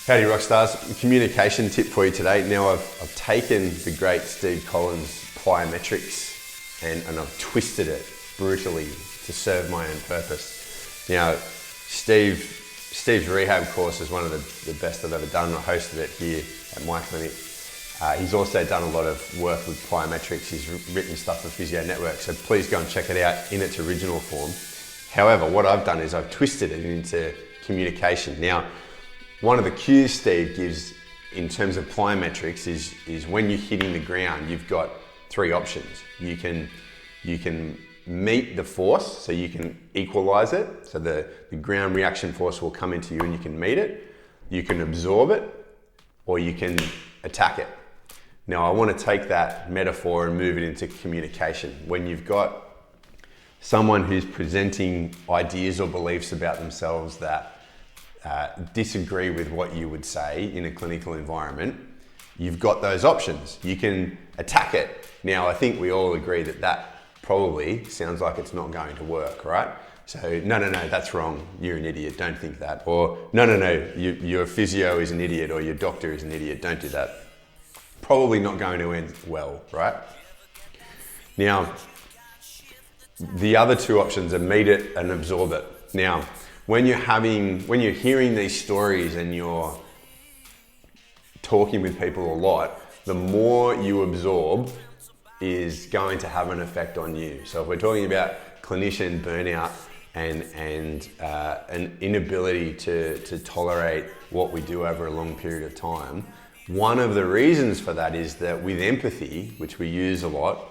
Howdy Rockstars, communication tip for you today. Now I've taken the great Steve Collins' Plyometrics and I've twisted it brutally to serve my own purpose. Now Steve's rehab course is one of the best I've ever done. I hosted it here at my clinic. He's also done a lot of work with Plyometrics. He's written stuff for Physio Network, so please go and check it out in its original form. However, what I've done is I've twisted it into communication. Now, one of the cues Steve gives in terms of plyometrics is when you're hitting the ground, you've got three options. You can meet the force, so you can equalize it. So the ground reaction force will come into you and you can meet it. You can absorb it, or you can attack it. Now I want to take that metaphor and move it into communication. When you've got someone who's presenting ideas or beliefs about themselves that disagree with what you would say in a clinical environment, you've got those options. You can attack it. Now, I think we all agree that that probably sounds like it's not going to work, right? So, no, that's wrong. You're an idiot. Don't think that. Or, no, your physio is an idiot or your doctor is an idiot. Don't do that. Probably not going to end well, right? Now, the other two options are meet it and absorb it. Now, when you're hearing these stories and you're talking with people a lot, the more you absorb is going to have an effect on you. So if we're talking about clinician burnout and an inability to tolerate what we do over a long period of time, one of the reasons for that is that with empathy, which we use a lot,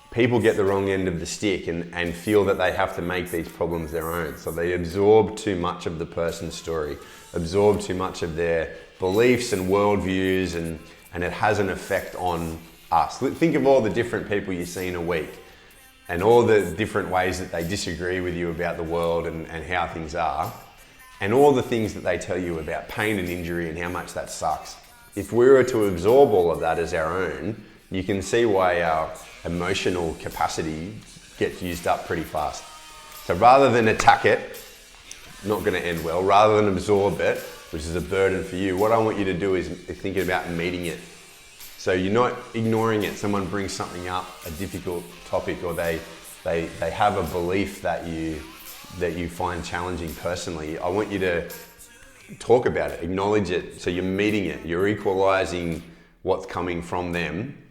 people get the wrong end of the stick and feel that they have to make these problems their own. So they absorb too much of the person's story, absorb too much of their beliefs and worldviews, and it has an effect on us. Think of all the different people you see in a week and all the different ways that they disagree with you about the world and how things are, and all the things that they tell you about pain and injury and how much that sucks. If we were to absorb all of that as our own, you can see why our emotional capacity gets used up pretty fast. So rather than attack it, not going to end well, rather than absorb it, which is a burden for you, what I want you to do is thinking about meeting it. So you're not ignoring it. Someone brings something up, a difficult topic, or they have a belief that you find challenging personally. I want you to talk about it, acknowledge it. So you're meeting it, you're equalizing what's coming from them,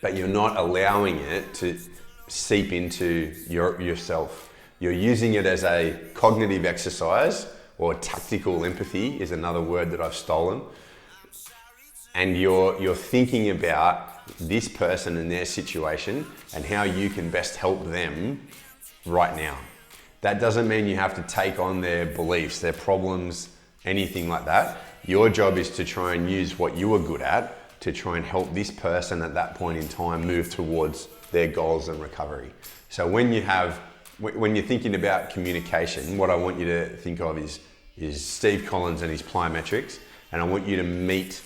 but you're not allowing it to seep into yourself. You're using it as a cognitive exercise, or tactical empathy is another word that I've stolen. And you're thinking about this person and their situation and how you can best help them right now. That doesn't mean you have to take on their beliefs, their problems, anything like that. Your job is to try and use what you are good at to try and help this person at that point in time move towards their goals and recovery. So when you're thinking about communication, what I want you to think of is Steve Collins and his plyometrics, and I want you to meet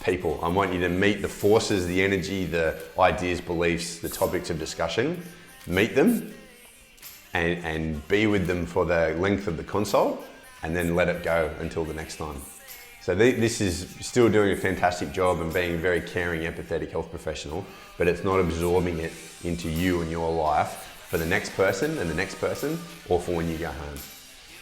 people. I want you to meet the forces, the energy, the ideas, beliefs, the topics of discussion, meet them and be with them for the length of the consult, and then let it go until the next time. So this is still doing a fantastic job and being a very caring, empathetic health professional, but it's not absorbing it into you and your life for the next person and the next person, or for when you go home.